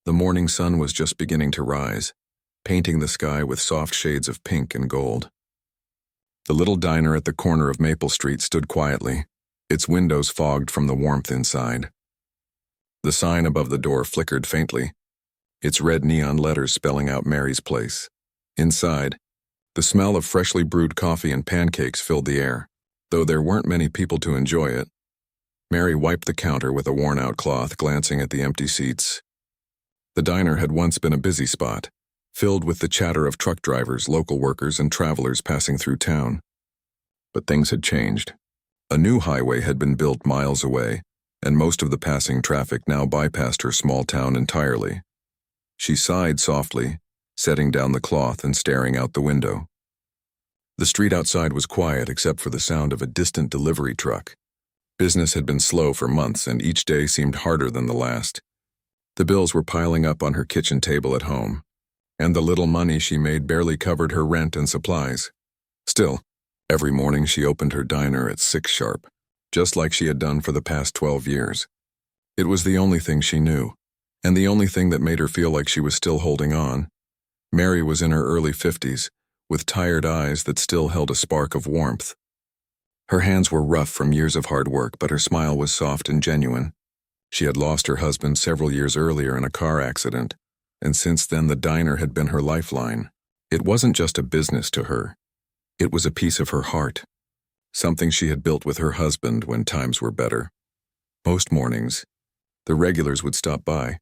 The morning sun was just beginning to rise, painting the sky with soft shades of pink and gold. The little diner at the corner of Maple Street stood quietly, its windows fogged from the warmth inside. The sign above the door flickered faintly, its red neon letters spelling out Mary's place. Inside, the smell of freshly brewed coffee and pancakes filled the air, though there weren't many people to enjoy it. Mary wiped the counter with a worn-out cloth, glancing at the empty seats. The diner had once been a busy spot, filled with the chatter of truck drivers, local workers, and travelers passing through town. But things had changed. A new highway had been built miles away, and most of the passing traffic now bypassed her small town entirely. She sighed softly, setting down the cloth and staring out the window. The street outside was quiet except for the sound of a distant delivery truck. Business had been slow for months, and each day seemed harder than the last. The bills were piling up on her kitchen table at home, and the little money she made barely covered her rent and supplies. Still, every morning she opened her diner at 6 sharp, just like she had done for the past 12 years. It was the only thing she knew, and the only thing that made her feel like she was still holding on. Mary was in her early 50s, with tired eyes that still held a spark of warmth. Her hands were rough from years of hard work, but her smile was soft and genuine. She had lost her husband several years earlier in a car accident, and since then the diner had been her lifeline. It wasn't just a business to her. It was a piece of her heart, something she had built with her husband when times were better. Most mornings, the regulars would stop by.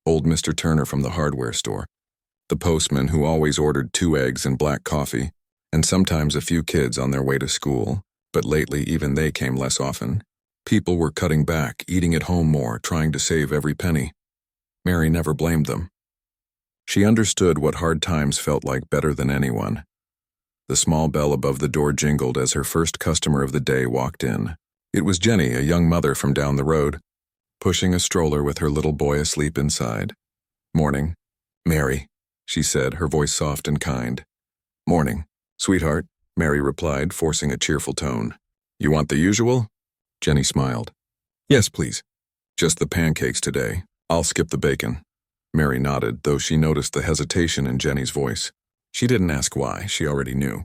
Old Mr. Turner from the hardware store, the postman who always ordered 2 eggs and black coffee, and sometimes a few kids on their way to school, but lately even they came less often. People were cutting back, eating at home more, trying to save every penny. Mary never blamed them. She understood what hard times felt like better than anyone. The small bell above the door jingled as her first customer of the day walked in. It was Jenny, a young mother from down the road, pushing a stroller with her little boy asleep inside. "Morning, Mary," she said, her voice soft and kind. "Morning, sweetheart," Mary replied, forcing a cheerful tone. "You want the usual?" Jenny smiled. "Yes, please. Just the pancakes today. I'll skip the bacon." Mary nodded, though she noticed the hesitation in Jenny's voice. She didn't ask why, she already knew.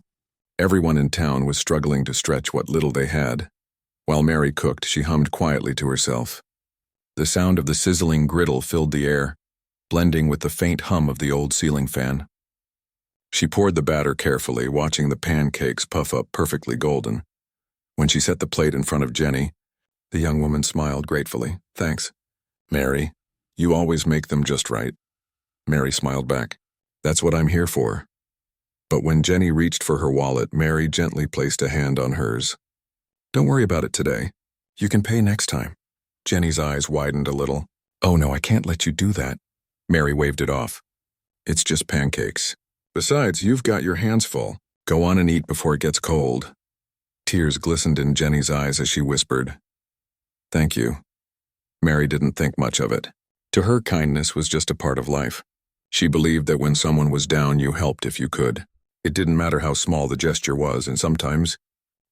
Everyone in town was struggling to stretch what little they had. While Mary cooked, she hummed quietly to herself. The sound of the sizzling griddle filled the air, blending with the faint hum of the old ceiling fan. She poured the batter carefully, watching the pancakes puff up perfectly golden. When she set the plate in front of Jenny, the young woman smiled gratefully. "Thanks, Mary. You always make them just right." Mary smiled back. "That's what I'm here for." But when Jenny reached for her wallet, Mary gently placed a hand on hers. "Don't worry about it today. You can pay next time." Jenny's eyes widened a little. "Oh no, I can't let you do that." Mary waved it off. "It's just pancakes. Besides, you've got your hands full. Go on and eat before it gets cold." Tears glistened in Jenny's eyes as she whispered, "Thank you." Mary didn't think much of it. To her, kindness was just a part of life. She believed that when someone was down, you helped if you could. It didn't matter how small the gesture was, and sometimes,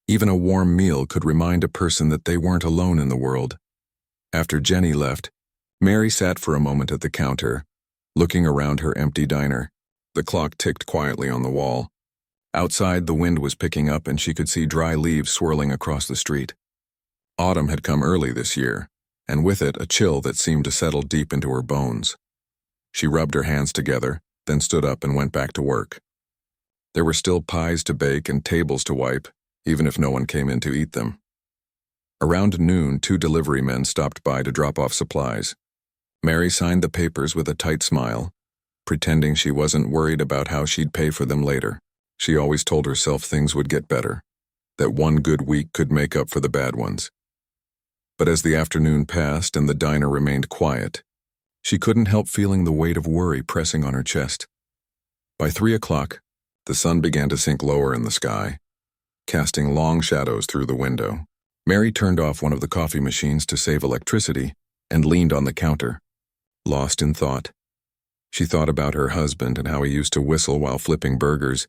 even a warm meal could remind a person that they weren't alone in the world. After Jenny left, Mary sat for a moment at the counter, looking around her empty diner. The clock ticked quietly on the wall. Outside, the wind was picking up and she could see dry leaves swirling across the street. Autumn had come early this year, and with it a chill that seemed to settle deep into her bones. She rubbed her hands together, then stood up and went back to work. There were still pies to bake and tables to wipe, even if no one came in to eat them. Around noon, 2 delivery men stopped by to drop off supplies. Mary signed the papers with a tight smile, pretending she wasn't worried about how she'd pay for them later. She always told herself things would get better, that one good week could make up for the bad ones. But as the afternoon passed and the diner remained quiet, she couldn't help feeling the weight of worry pressing on her chest. By 3 o'clock, the sun began to sink lower in the sky, casting long shadows through the window. Mary turned off one of the coffee machines to save electricity and leaned on the counter, lost in thought. She thought about her husband and how he used to whistle while flipping burgers,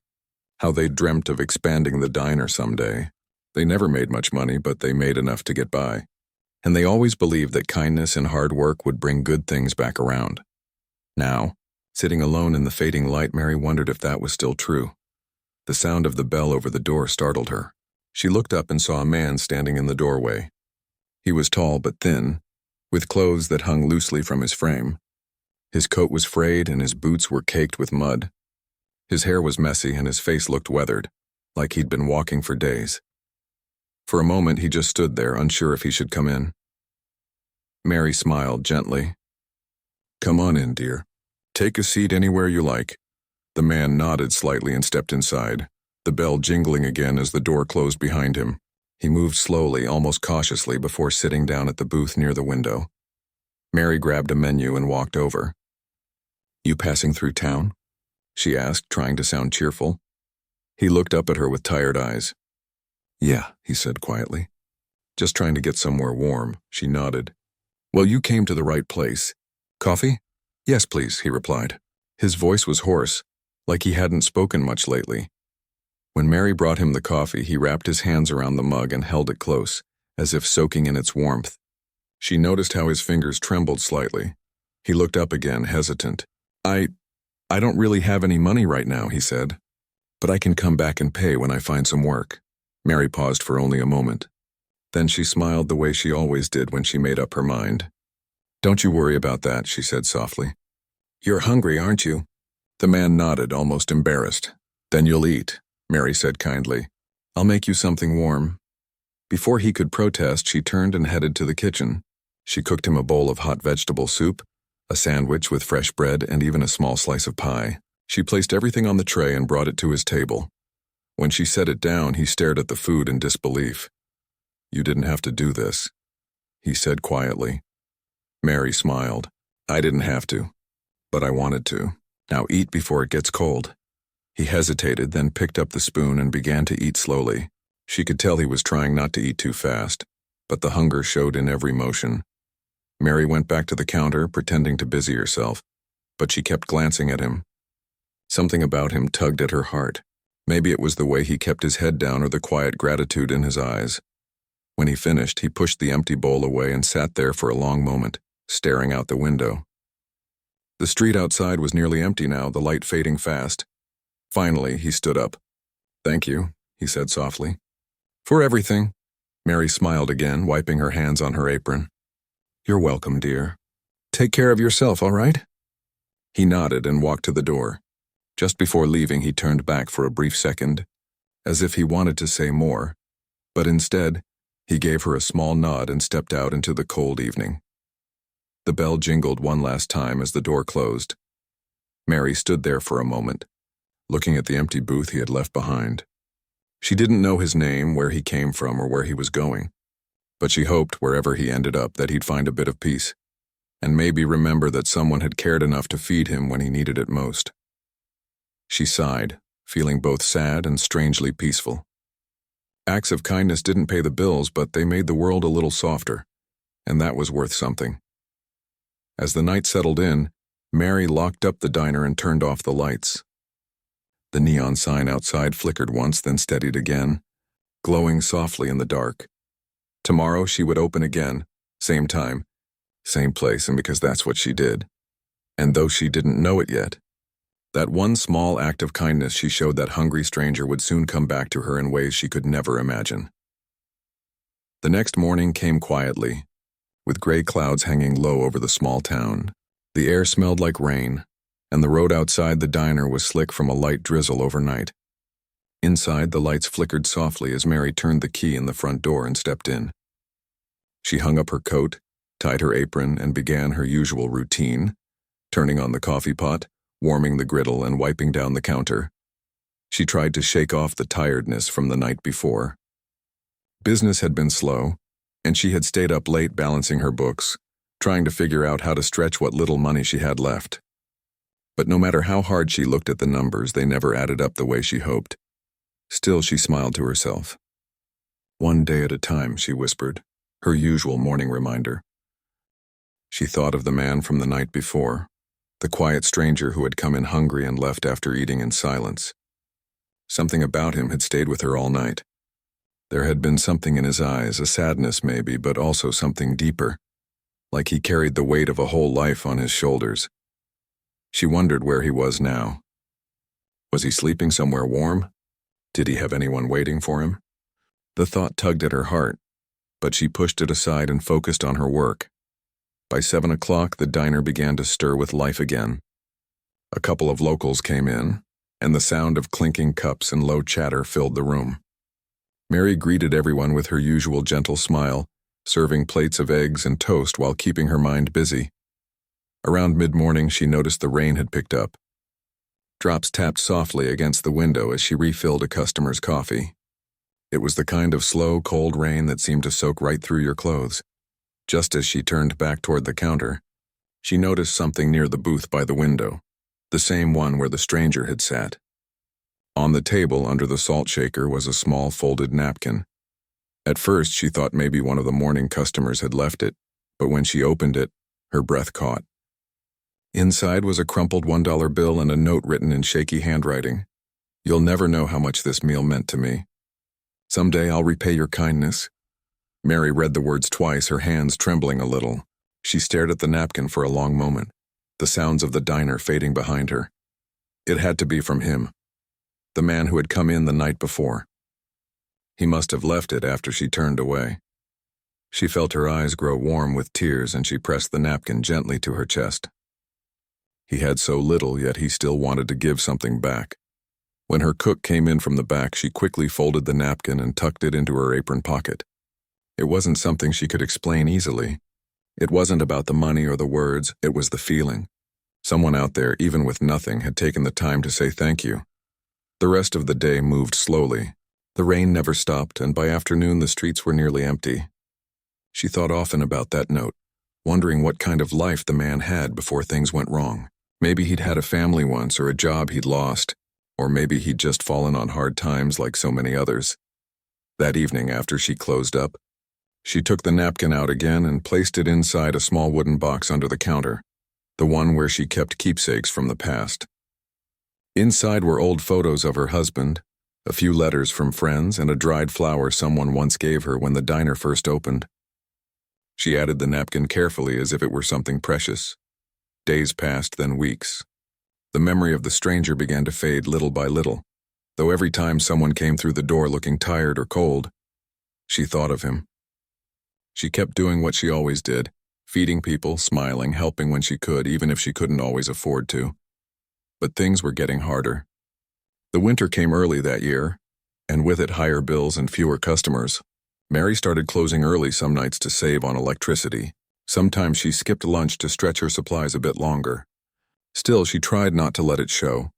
how they dreamt of expanding the diner someday. They never made much money, but they made enough to get by. And they always believed that kindness and hard work would bring good things back around. Now, sitting alone in the fading light, Mary wondered if that was still true. The sound of the bell over the door startled her. She looked up and saw a man standing in the doorway. He was tall but thin, with clothes that hung loosely from his frame. His coat was frayed and his boots were caked with mud. His hair was messy and his face looked weathered, like he'd been walking for days. For a moment he just stood there, unsure if he should come in. Mary smiled gently. "Come on in, dear. Take a seat anywhere you like." The man nodded slightly and stepped inside, the bell jingling again as the door closed behind him. He moved slowly, almost cautiously, before sitting down at the booth near the window. Mary grabbed a menu and walked over. "You passing through town?" she asked, trying to sound cheerful. He looked up at her with tired eyes. "Yeah," he said quietly. "Just trying to get somewhere warm." She nodded. "Well, you came to the right place. Coffee?" "Yes, please," he replied. His voice was hoarse, like he hadn't spoken much lately. When Mary brought him the coffee, he wrapped his hands around the mug and held it close, as if soaking in its warmth. She noticed how his fingers trembled slightly. He looked up again, hesitant. I don't really have any money right now," he said. "But I can come back and pay when I find some work." Mary paused for only a moment. Then she smiled the way she always did when she made up her mind. "Don't you worry about that," she said softly. "You're hungry, aren't you?" The man nodded, almost embarrassed. "Then you'll eat," Mary said kindly. "I'll make you something warm." Before he could protest, she turned and headed to the kitchen. She cooked him a bowl of hot vegetable soup, a sandwich with fresh bread, and even a small slice of pie. She placed everything on the tray and brought it to his table. When she set it down, he stared at the food in disbelief. "You didn't have to do this," he said quietly. Mary smiled. "I didn't have to, but I wanted to. Now eat before it gets cold." He hesitated, then picked up the spoon and began to eat slowly. She could tell he was trying not to eat too fast, but the hunger showed in every motion. Mary went back to the counter, pretending to busy herself, but she kept glancing at him. Something about him tugged at her heart. Maybe it was the way he kept his head down or the quiet gratitude in his eyes. When he finished, he pushed the empty bowl away and sat there for a long moment, staring out the window. The street outside was nearly empty now, the light fading fast. Finally, he stood up. "Thank you," he said softly. "For everything." Mary smiled again, wiping her hands on her apron. "You're welcome, dear. Take care of yourself, all right?" He nodded and walked to the door. Just before leaving, he turned back for a brief second, as if he wanted to say more, but instead, he gave her a small nod and stepped out into the cold evening. The bell jingled one last time as the door closed. Mary stood there for a moment, looking at the empty booth he had left behind. She didn't know his name, where he came from, or where he was going, but she hoped wherever he ended up that he'd find a bit of peace, and maybe remember that someone had cared enough to feed him when he needed it most. She sighed, feeling both sad and strangely peaceful. Acts of kindness didn't pay the bills, but they made the world a little softer, and that was worth something. As the night settled in, Mary locked up the diner and turned off the lights. The neon sign outside flickered once, then steadied again, glowing softly in the dark. Tomorrow she would open again, same time, same place, and because that's what she did. And though she didn't know it yet, that one small act of kindness she showed that hungry stranger would soon come back to her in ways she could never imagine. The next morning came quietly, with gray clouds hanging low over the small town. The air smelled like rain, and the road outside the diner was slick from a light drizzle overnight. Inside, the lights flickered softly as Mary turned the key in the front door and stepped in. She hung up her coat, tied her apron, and began her usual routine, turning on the coffee pot, warming the griddle, and wiping down the counter. She tried to shake off the tiredness from the night before. Business had been slow, and she had stayed up late balancing her books, trying to figure out how to stretch what little money she had left. But no matter how hard she looked at the numbers, they never added up the way she hoped. Still, she smiled to herself. "One day at a time," she whispered, her usual morning reminder. She thought of the man from the night before, the quiet stranger who had come in hungry and left after eating in silence. Something about him had stayed with her all night. There had been something in his eyes, a sadness maybe, but also something deeper, like he carried the weight of a whole life on his shoulders. She wondered where he was now. Was he sleeping somewhere warm? Did he have anyone waiting for him? The thought tugged at her heart, but she pushed it aside and focused on her work. By 7 o'clock, the diner began to stir with life again. A couple of locals came in, and the sound of clinking cups and low chatter filled the room. Mary greeted everyone with her usual gentle smile, serving plates of eggs and toast while keeping her mind busy. Around mid-morning, she noticed the rain had picked up. Drops tapped softly against the window as she refilled a customer's coffee. It was the kind of slow, cold rain that seemed to soak right through your clothes. Just as she turned back toward the counter, she noticed something near the booth by the window, the same one where the stranger had sat. On the table under the salt shaker was a small folded napkin. At first, she thought maybe one of the morning customers had left it, but when she opened it, her breath caught. Inside was a crumpled $1 bill and a note written in shaky handwriting. "You'll never know how much this meal meant to me. Someday I'll repay your kindness." Mary read the words twice, her hands trembling a little. She stared at the napkin for a long moment, the sounds of the diner fading behind her. It had to be from him, the man who had come in the night before. He must have left it after she turned away. She felt her eyes grow warm with tears, and she pressed the napkin gently to her chest. He had so little, yet he still wanted to give something back. When her cook came in from the back, she quickly folded the napkin and tucked it into her apron pocket. It wasn't something she could explain easily. It wasn't about the money or the words, it was the feeling. Someone out there, even with nothing, had taken the time to say thank you. The rest of the day moved slowly. The rain never stopped, and by afternoon the streets were nearly empty. She thought often about that note, wondering what kind of life the man had before things went wrong. Maybe he'd had a family once, or a job he'd lost, or maybe he'd just fallen on hard times like so many others. That evening, after she closed up, she took the napkin out again and placed it inside a small wooden box under the counter, the one where she kept keepsakes from the past. Inside were old photos of her husband, a few letters from friends, and a dried flower someone once gave her when the diner first opened. She added the napkin carefully as if it were something precious. Days passed, then weeks. The memory of the stranger began to fade little by little, though every time someone came through the door looking tired or cold, she thought of him. She kept doing what she always did, feeding people, smiling, helping when she could, even if she couldn't always afford to. But things were getting harder. The winter came early that year, and with it higher bills and fewer customers. Mary started closing early some nights to save on electricity. Sometimes she skipped lunch to stretch her supplies a bit longer. Still, she tried not to let it show.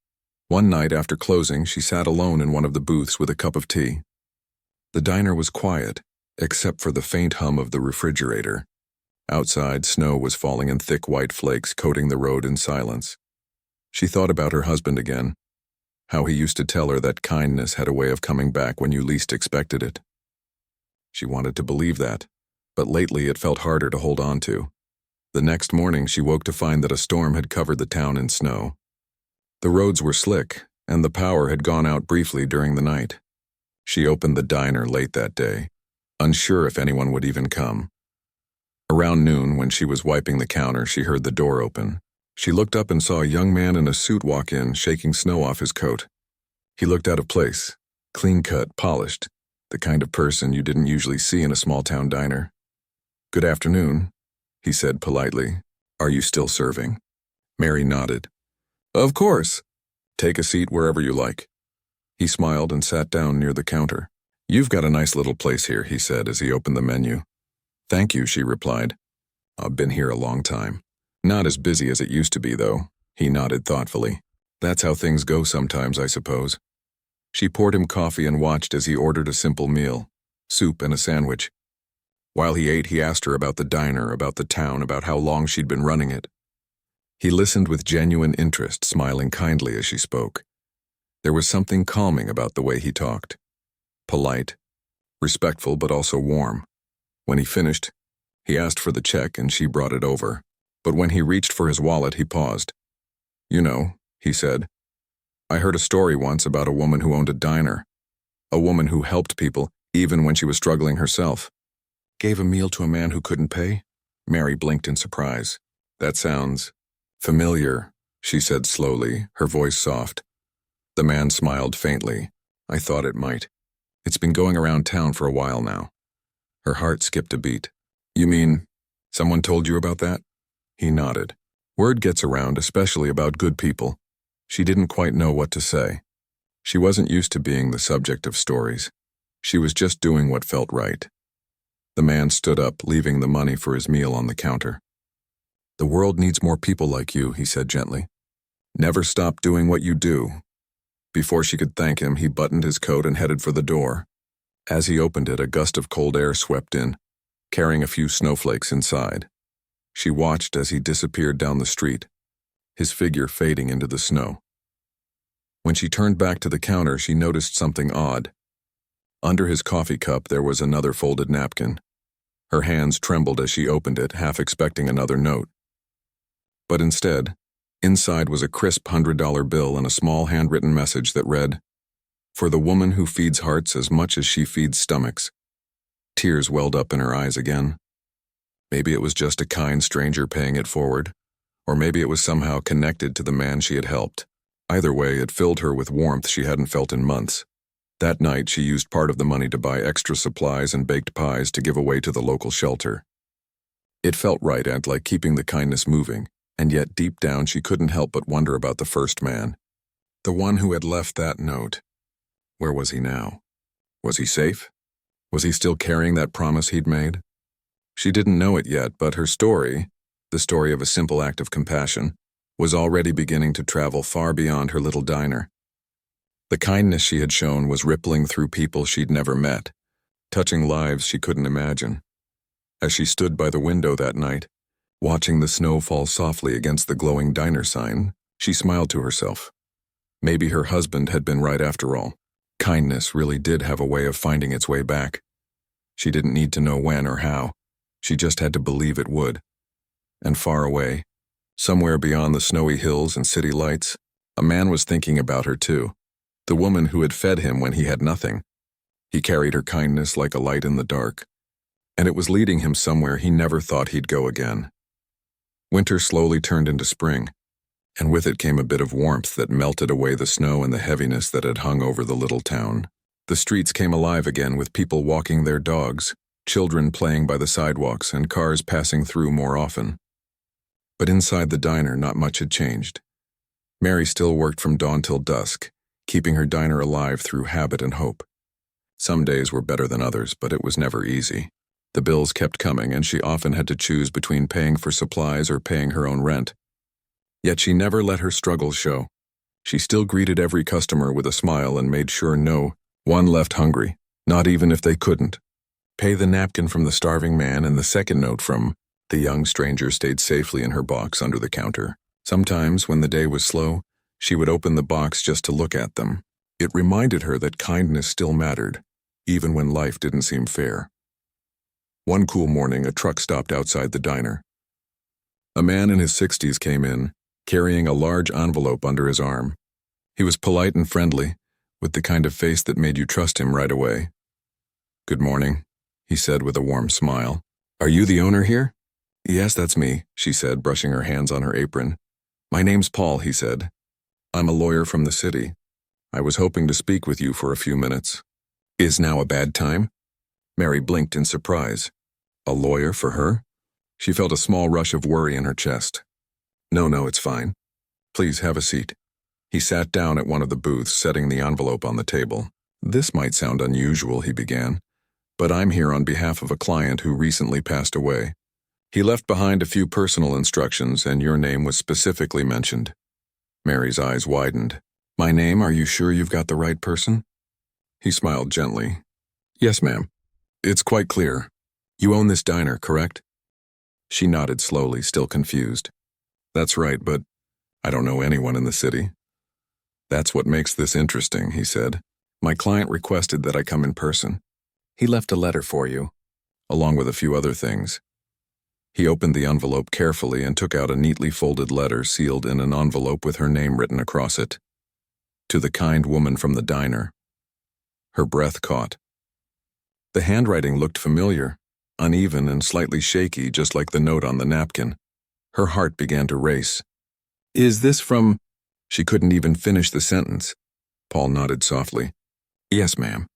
One night after closing, she sat alone in one of the booths with a cup of tea. The diner was quiet, except for the faint hum of the refrigerator. Outside, snow was falling in thick white flakes, coating the road in silence. She thought about her husband again, how he used to tell her that kindness had a way of coming back when you least expected it. She wanted to believe that, but lately it felt harder to hold on to. The next morning, she woke to find that a storm had covered the town in snow. The roads were slick, and the power had gone out briefly during the night. She opened the diner late that day, unsure if anyone would even come. Around noon, when she was wiping the counter, she heard the door open. She looked up and saw a young man in a suit walk in, shaking snow off his coat. He looked out of place, clean-cut, polished, the kind of person you didn't usually see in a small-town diner. "Good afternoon," he said politely. "Are you still serving?" Mary nodded. "Of course. Take a seat wherever you like." He smiled and sat down near the counter. "You've got a nice little place here," he said as he opened the menu. "Thank you," she replied. "I've been here a long time. Not as busy as it used to be, though." He nodded thoughtfully. "That's how things go sometimes, I suppose." She poured him coffee and watched as he ordered a simple meal, soup and a sandwich. While he ate, he asked her about the diner, about the town, about how long she'd been running it. He listened with genuine interest, smiling kindly as she spoke. There was something calming about the way he talked. Polite, respectful, but also warm. When he finished, he asked for the check and she brought it over. But when he reached for his wallet, he paused. "You know," he said, "I heard a story once about a woman who owned a diner. A woman who helped people, even when she was struggling herself. Gave a meal to a man who couldn't pay?" Mary blinked in surprise. "That sounds familiar," she said slowly, her voice soft. The man smiled faintly. I thought it might. It's been going around town for a while now. Her heart skipped a beat. You mean, someone told you about that? He nodded. Word gets around, especially about good people. She didn't quite know what to say. She wasn't used to being the subject of stories. She was just doing what felt right. The man stood up, leaving the money for his meal on the counter. The world needs more people like you, he said gently. Never stop doing what you do. Before she could thank him, he buttoned his coat and headed for the door. As he opened it, a gust of cold air swept in, carrying a few snowflakes inside. She watched as he disappeared down the street, his figure fading into the snow. When she turned back to the counter, she noticed something odd. Under his coffee cup, there was another folded napkin. Her hands trembled as she opened it, half expecting another note. But instead, inside was a crisp $100 bill and a small handwritten message that read, "For the woman who feeds hearts as much as she feeds stomachs." Tears welled up in her eyes again. Maybe it was just a kind stranger paying it forward, or maybe it was somehow connected to the man she had helped. Either way, it filled her with warmth she hadn't felt in months. That night, she used part of the money to buy extra supplies and baked pies to give away to the local shelter. It felt right and like keeping the kindness moving, and yet deep down she couldn't help but wonder about the first man. The one who had left that note. Where was he now? Was he safe? Was he still carrying that promise he'd made? She didn't know it yet, but her story, the story of a simple act of compassion, was already beginning to travel far beyond her little diner. The kindness she had shown was rippling through people she'd never met, touching lives she couldn't imagine. As she stood by the window that night, watching the snow fall softly against the glowing diner sign, she smiled to herself. Maybe her husband had been right after all. Kindness really did have a way of finding its way back. She didn't need to know when or how. She just had to believe it would. And far away, somewhere beyond the snowy hills and city lights, a man was thinking about her too. The woman who had fed him when he had nothing. He carried her kindness like a light in the dark, and it was leading him somewhere he never thought he'd go again. Winter slowly turned into spring, and with it came a bit of warmth that melted away the snow and the heaviness that had hung over the little town. The streets came alive again with people walking their dogs, children playing by the sidewalks, and cars passing through more often. But inside the diner, not much had changed. Mary still worked from dawn till dusk, keeping her diner alive through habit and hope. Some days were better than others, but it was never easy. The bills kept coming, and she often had to choose between paying for supplies or paying her own rent. Yet she never let her struggles show. She still greeted every customer with a smile and made sure no one left hungry, not even if they couldn't. Pay the napkin from the starving man and the second note from the young stranger stayed safely in her box under the counter. Sometimes, when the day was slow, she would open the box just to look at them. It reminded her that kindness still mattered, even when life didn't seem fair. One cool morning, a truck stopped outside the diner. A man in his 60s came in, carrying a large envelope under his arm. He was polite and friendly, with the kind of face that made you trust him right away. "Good morning," he said with a warm smile. "Are you the owner here?" "Yes, that's me," she said, brushing her hands on her apron. "My name's Paul," he said. "I'm a lawyer from the city. I was hoping to speak with you for a few minutes." "Is now a bad time?" Mary blinked in surprise. A lawyer for her? She felt a small rush of worry in her chest. No, it's fine. Please have a seat." He sat down at one of the booths, setting the envelope on the table. "This might sound unusual," he began, "but I'm here on behalf of a client who recently passed away. He left behind a few personal instructions, and your name was specifically mentioned." Mary's eyes widened. "My name? Are you sure you've got the right person?" He smiled gently. "Yes, ma'am. It's quite clear. You own this diner, correct?" She nodded slowly, still confused. "That's right, but I don't know anyone in the city." "That's what makes this interesting," he said. "My client requested that I come in person. He left a letter for you, along with a few other things." He opened the envelope carefully and took out a neatly folded letter sealed in an envelope with her name written across it. "To the kind woman from the diner." Her breath caught. The handwriting looked familiar, uneven and slightly shaky, just like the note on the napkin. Her heart began to race. Is this from—" She couldn't even finish the sentence. Paul nodded softly. "Yes, ma'am.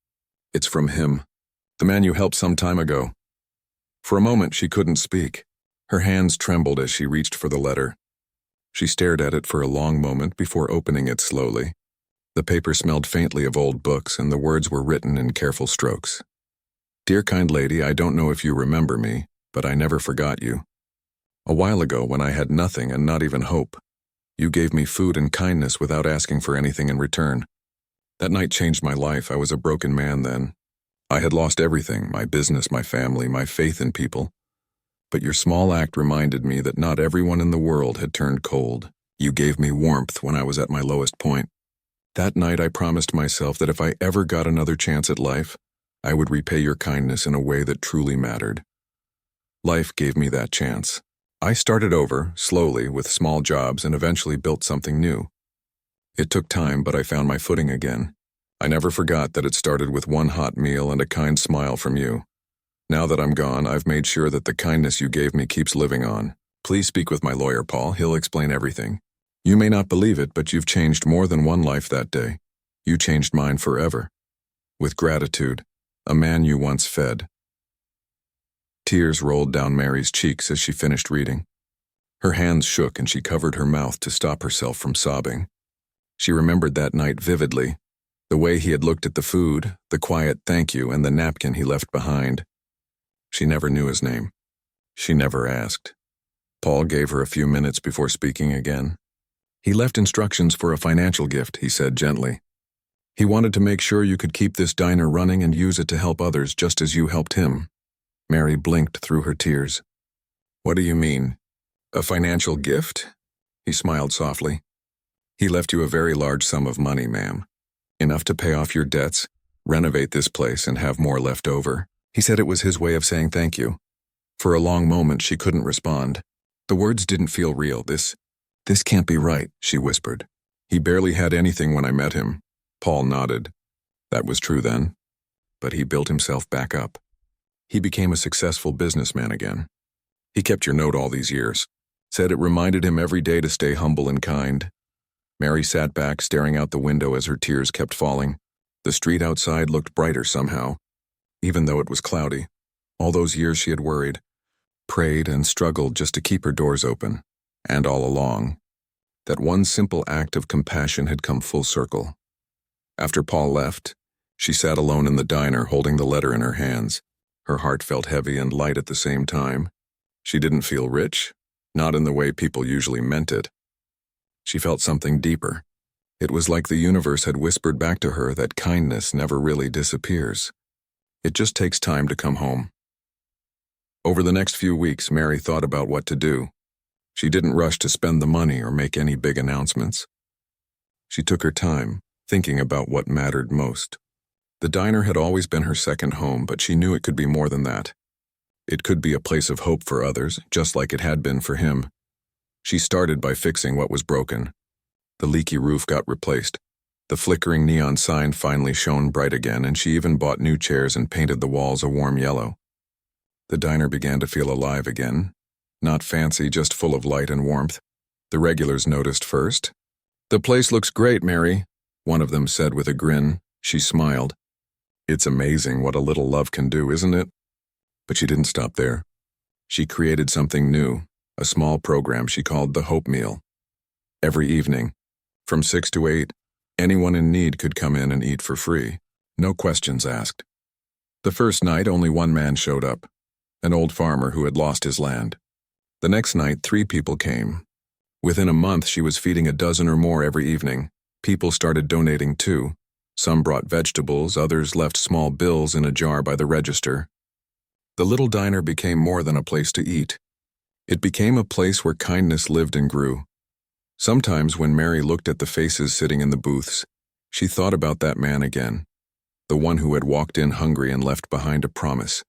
It's from him. The man you helped some time ago." For a moment she couldn't speak. Her hands trembled as she reached for the letter. She stared at it for a long moment before opening it slowly. The paper smelled faintly of old books, and the words were written in careful strokes. "Dear kind lady, I don't know if you remember me, but I never forgot you. A while ago, when I had nothing and not even hope, you gave me food and kindness without asking for anything in return. That night changed my life. I was a broken man then. I had lost everything, my business, my family, my faith in people. But your small act reminded me that not everyone in the world had turned cold. You gave me warmth when I was at my lowest point. That night I promised myself that if I ever got another chance at life, I would repay your kindness in a way that truly mattered. Life gave me that chance. I started over, slowly, with small jobs and eventually built something new. It took time, but I found my footing again. I never forgot that it started with one hot meal and a kind smile from you. Now that I'm gone, I've made sure that the kindness you gave me keeps living on. Please speak with my lawyer, Paul. He'll explain everything. You may not believe it, but you've changed more than one life that day. You changed mine forever. With gratitude, a man you once fed." Tears rolled down Mary's cheeks as she finished reading. Her hands shook and she covered her mouth to stop herself from sobbing. She remembered that night vividly, the way he had looked at the food, the quiet thank you, and the napkin he left behind. She never knew his name. She never asked. Paul gave her a few minutes before speaking again. "He left instructions for a financial gift," he said gently. "He wanted to make sure you could keep this diner running and use it to help others just as you helped him." Mary blinked through her tears. "What do you mean? A financial gift?" He smiled softly. "He left you a very large sum of money, ma'am. Enough to pay off your debts, renovate this place, and have more left over. He said it was his way of saying thank you." For a long moment she couldn't respond. The words didn't feel real. This can't be right," she whispered. "He barely had anything when I met him." Paul nodded. That was true then. But he built himself back up. He became a successful businessman again. He kept your note all these years. Said it reminded him every day to stay humble and kind. Mary sat back, staring out the window as her tears kept falling. The street outside looked brighter somehow, even though it was cloudy. All those years she had worried, prayed, and struggled just to keep her doors open. And all along, that one simple act of compassion had come full circle. After Paul left, she sat alone in the diner holding the letter in her hands. Her heart felt heavy and light at the same time. She didn't feel rich, not in the way people usually meant it. She felt something deeper. It was like the universe had whispered back to her that kindness never really disappears. It just takes time to come home. Over the next few weeks, Mary thought about what to do. She didn't rush to spend the money or make any big announcements. She took her time, thinking about what mattered most. The diner had always been her second home, but she knew it could be more than that. It could be a place of hope for others, just like it had been for him. She started by fixing what was broken. The leaky roof got replaced. The flickering neon sign finally shone bright again, and she even bought new chairs and painted the walls a warm yellow. The diner began to feel alive again. Not fancy, just full of light and warmth. The regulars noticed first. "The place looks great, Mary," one of them said with a grin. She smiled. "It's amazing what a little love can do, isn't it?" But she didn't stop there. She created something new, a small program she called the Hope Meal. Every evening, from 6 to 8, anyone in need could come in and eat for free, no questions asked. The first night, only one man showed up, an old farmer who had lost his land. The next night, 3 people came. Within a month, she was feeding a dozen or more every evening. People started donating too. Some brought vegetables, others left small bills in a jar by the register. The little diner became more than a place to eat. It became a place where kindness lived and grew. Sometimes when Mary looked at the faces sitting in the booths, she thought about that man again, the one who had walked in hungry and left behind a promise.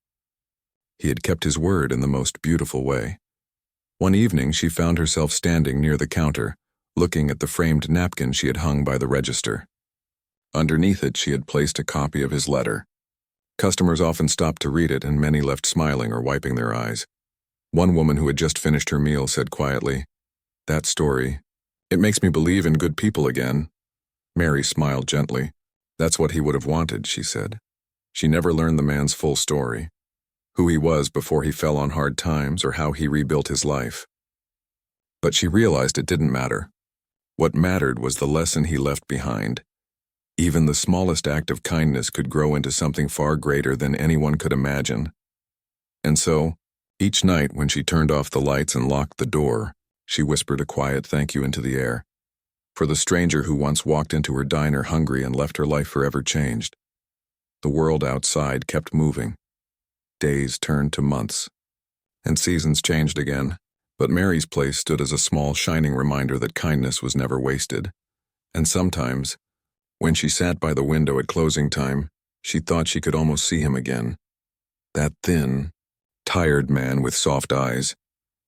He had kept his word in the most beautiful way. One evening, she found herself standing near the counter, looking at the framed napkin she had hung by the register. Underneath it, she had placed a copy of his letter. Customers often stopped to read it, and many left smiling or wiping their eyes. One woman who had just finished her meal said quietly, "That story, It makes me believe in good people again." Mary smiled gently. "That's what he would have wanted," she said. She never learned the man's full story, who he was before he fell on hard times or how he rebuilt his life. But she realized it didn't matter. What mattered was the lesson he left behind. Even the smallest act of kindness could grow into something far greater than anyone could imagine. And so, each night when she turned off the lights and locked the door, she whispered a quiet thank you into the air. For the stranger who once walked into her diner hungry and left her life forever changed. The world outside kept moving. Days turned to months, and seasons changed again. But Mary's place stood as a small, shining reminder that kindness was never wasted. And sometimes, when she sat by the window at closing time, she thought she could almost see him again. That thin, tired man with soft eyes,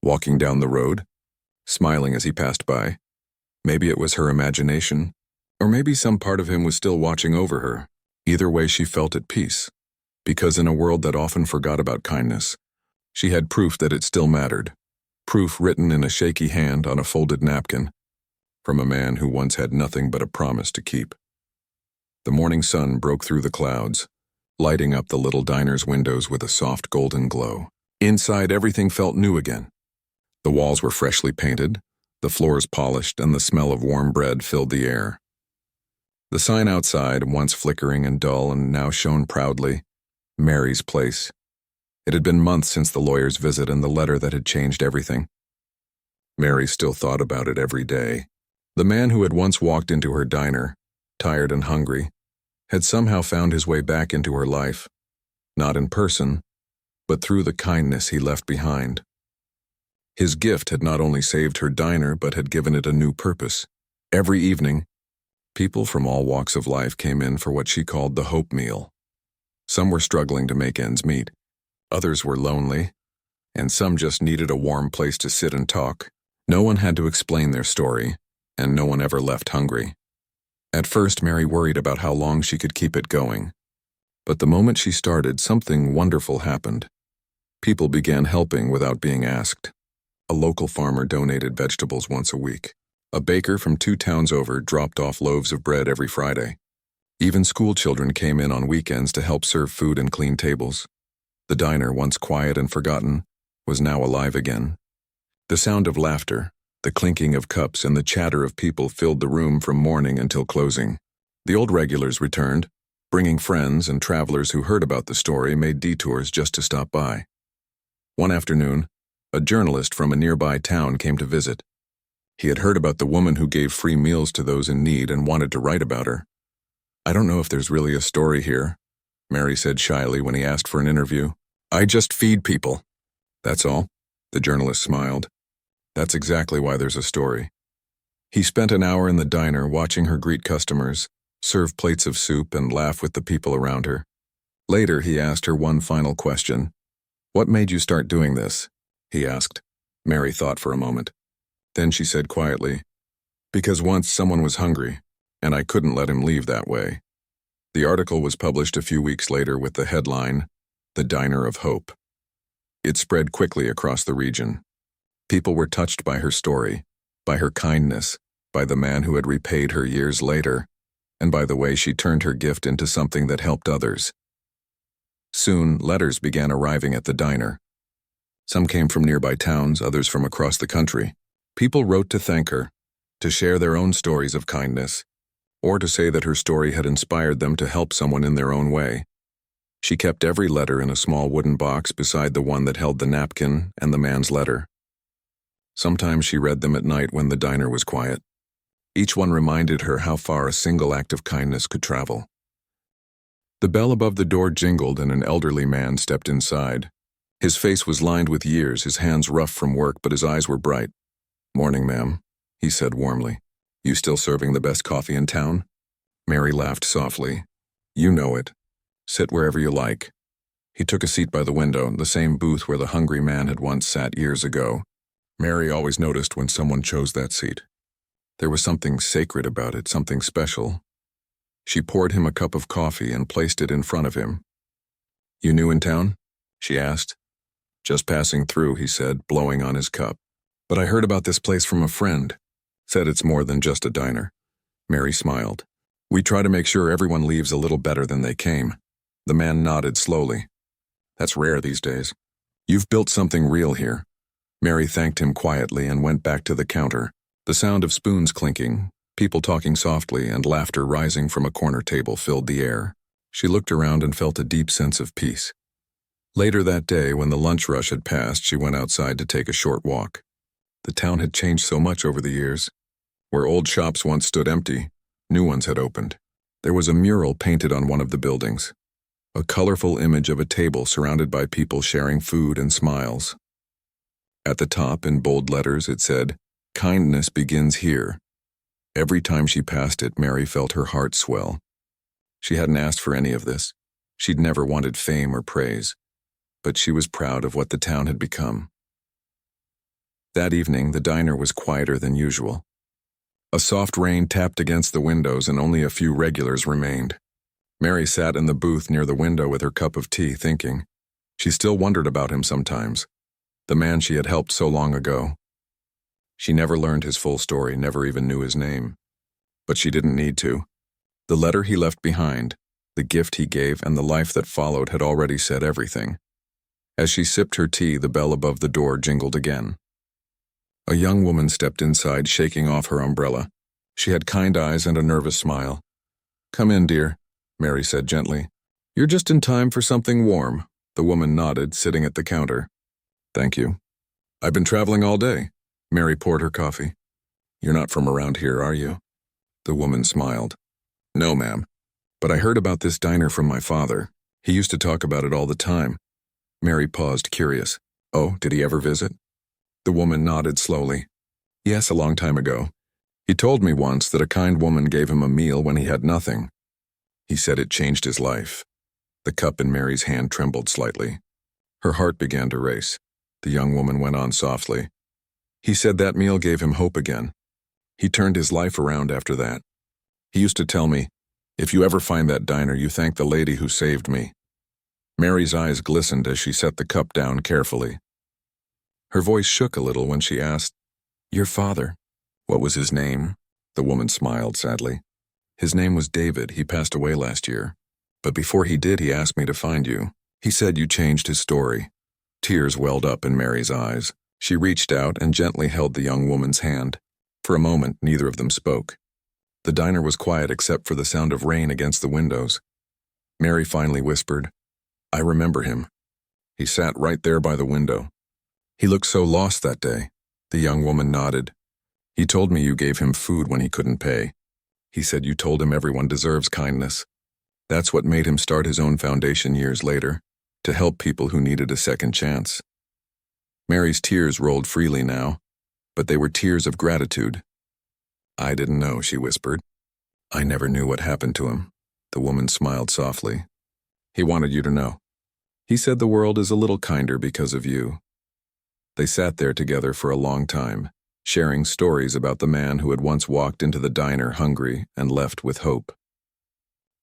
walking down the road, smiling as he passed by. Maybe it was her imagination, or maybe some part of him was still watching over her. Either way, she felt at peace, because in a world that often forgot about kindness, she had proof that it still mattered. Proof written in a shaky hand on a folded napkin, from a man who once had nothing but a promise to keep. The morning sun broke through the clouds, lighting up the little diner's windows with a soft golden glow. Inside, everything felt new again. The walls were freshly painted, the floors polished, and the smell of warm bread filled the air. The sign outside, once flickering and dull and now shone proudly, Mary's Place. It had been months since the lawyer's visit and the letter that had changed everything. Mary still thought about it every day. The man who had once walked into her diner, tired and hungry, had somehow found his way back into her life, not in person, but through the kindness he left behind. His gift had not only saved her diner, but had given it a new purpose. Every evening, people from all walks of life came in for what she called the hope meal. Some were struggling to make ends meet. Others were lonely, and some just needed a warm place to sit and talk. No one had to explain their story, and no one ever left hungry. At first, Mary worried about how long she could keep it going. But the moment she started, something wonderful happened. People began helping without being asked. A local farmer donated vegetables once a week. A baker from 2 towns over dropped off loaves of bread every Friday. Even school children came in on weekends to help serve food and clean tables. The diner, once quiet and forgotten, was now alive again. The sound of laughter, the clinking of cups, and the chatter of people filled the room from morning until closing. The old regulars returned, bringing friends, and travelers who heard about the story made detours just to stop by. One afternoon, a journalist from a nearby town came to visit. He had heard about the woman who gave free meals to those in need and wanted to write about her. "I don't know if there's really a story here," Mary said shyly when he asked for an interview. "I just feed people. That's all." The journalist smiled. "That's exactly why there's a story." He spent an hour in the diner watching her greet customers, serve plates of soup, and laugh with the people around her. Later, he asked her one final question. "What made you start doing this?" he asked. Mary thought for a moment. Then she said quietly, "Because once someone was hungry, and I couldn't let him leave that way." The article was published a few weeks later with the headline, "The Diner of Hope." It spread quickly across the region. People were touched by her story, by her kindness, by the man who had repaid her years later, and by the way she turned her gift into something that helped others. Soon, letters began arriving at the diner. Some came from nearby towns, others from across the country. People wrote to thank her, to share their own stories of kindness, or to say that her story had inspired them to help someone in their own way. She kept every letter in a small wooden box beside the one that held the napkin and the man's letter. Sometimes she read them at night when the diner was quiet. Each one reminded her how far a single act of kindness could travel. The bell above the door jingled and an elderly man stepped inside. His face was lined with years, his hands rough from work, but his eyes were bright. "Morning, ma'am," he said warmly. "You still serving the best coffee in town?" Mary laughed softly. "You know it. Sit wherever you like." He took a seat by the window, the same booth where the hungry man had once sat years ago. Mary always noticed when someone chose that seat. There was something sacred about it, something special. She poured him a cup of coffee and placed it in front of him. "You new in town?" she asked. "Just passing through," he said, blowing on his cup. "But I heard about this place from a friend." Said it's more than just a diner. Mary smiled. We try to make sure everyone leaves a little better than they came. The man nodded slowly. That's rare these days. You've built something real here. Mary thanked him quietly and went back to the counter. The sound of spoons clinking, people talking softly, and laughter rising from a corner table filled the air. She looked around and felt a deep sense of peace. Later that day, when the lunch rush had passed, she went outside to take a short walk. The town had changed so much over the years. Where old shops once stood empty, new ones had opened. There was a mural painted on one of the buildings. A colorful image of a table surrounded by people sharing food and smiles. At the top, in bold letters, it said, "Kindness begins here." Every time she passed it, Mary felt her heart swell. She hadn't asked for any of this. She'd never wanted fame or praise. But she was proud of what the town had become. That evening, the diner was quieter than usual. A soft rain tapped against the windows and only a few regulars remained. Mary sat in the booth near the window with her cup of tea, thinking. She still wondered about him sometimes, the man she had helped so long ago. She never learned his full story, never even knew his name. But she didn't need to. The letter he left behind, the gift he gave, and the life that followed had already said everything. As she sipped her tea, the bell above the door jingled again. A young woman stepped inside, shaking off her umbrella. She had kind eyes and a nervous smile. "Come in, dear," Mary said gently. "You're just in time for something warm." The woman nodded, sitting at the counter. "Thank you. I've been traveling all day." Mary poured her coffee. "You're not from around here, are you?" The woman smiled. "No, ma'am. But I heard about this diner from my father. He used to talk about it all the time." Mary paused, curious. "Oh, did he ever visit?" The woman nodded slowly. "Yes, a long time ago. He told me once that a kind woman gave him a meal when he had nothing. He said it changed his life." The cup in Mary's hand trembled slightly. Her heart began to race. The young woman went on softly. "He said that meal gave him hope again. He turned his life around after that. He used to tell me, 'If you ever find that diner, you thank the lady who saved me.'" Mary's eyes glistened as she set the cup down carefully. Her voice shook a little when she asked, "Your father, what was his name?" The woman smiled sadly. "His name was David. He passed away last year. But before he did, he asked me to find you. He said you changed his story." Tears welled up in Mary's eyes. She reached out and gently held the young woman's hand. For a moment, neither of them spoke. The diner was quiet except for the sound of rain against the windows. Mary finally whispered, "I remember him. He sat right there by the window. He looked so lost that day." The young woman nodded. "He told me you gave him food when he couldn't pay. He said you told him everyone deserves kindness. That's what made him start his own foundation years later, to help people who needed a second chance." Mary's tears rolled freely now, but they were tears of gratitude. "I didn't know," she whispered. "I never knew what happened to him." The woman smiled softly. "He wanted you to know. He said the world is a little kinder because of you." They sat there together for a long time, sharing stories about the man who had once walked into the diner hungry and left with hope.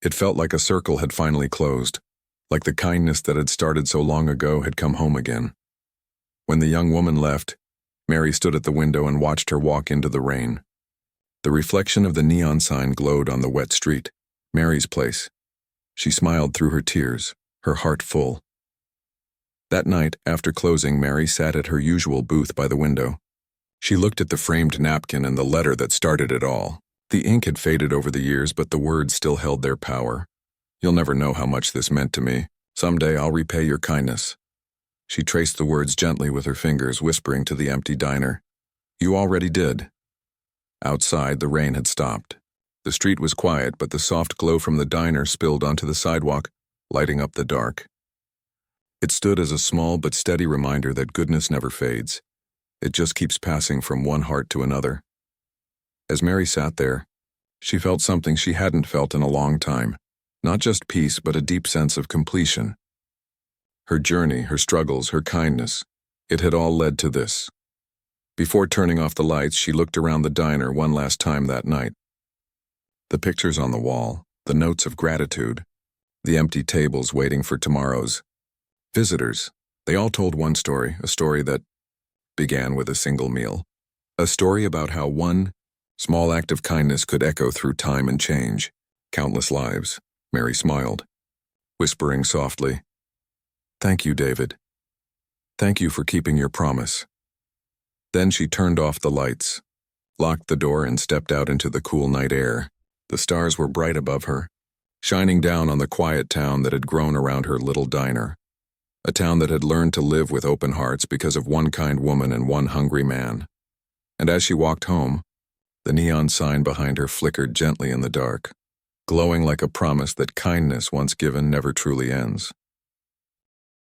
It felt like a circle had finally closed, like the kindness that had started so long ago had come home again. When the young woman left, Mary stood at the window and watched her walk into the rain. The reflection of the neon sign glowed on the wet street, Mary's place. She smiled through her tears, her heart full. That night, after closing, Mary sat at her usual booth by the window. She looked at the framed napkin and the letter that started it all. The ink had faded over the years, but the words still held their power. "You'll never know how much this meant to me. Someday I'll repay your kindness." She traced the words gently with her fingers, whispering to the empty diner, "You already did." Outside, the rain had stopped. The street was quiet, but the soft glow from the diner spilled onto the sidewalk, lighting up the dark. It stood as a small but steady reminder that goodness never fades. It just keeps passing from one heart to another. As Mary sat there, she felt something she hadn't felt in a long time. Not just peace, but a deep sense of completion. Her journey, her struggles, her kindness, it had all led to this. Before turning off the lights, she looked around the diner one last time that night. The pictures on the wall, the notes of gratitude, the empty tables waiting for tomorrow's visitors, they all told one story, a story that began with a single meal. A story about how one Small act of kindness could echo through time and change. Countless lives. Mary smiled, whispering softly, "Thank you, David. Thank you for keeping your promise." Then she turned off the lights, locked the door, and stepped out into the cool night air. The stars were bright above her, shining down on the quiet town that had grown around her little diner. A town that had learned to live with open hearts because of one kind woman and one hungry man. And as she walked home, the neon sign behind her flickered gently in the dark, glowing like a promise that kindness once given never truly ends.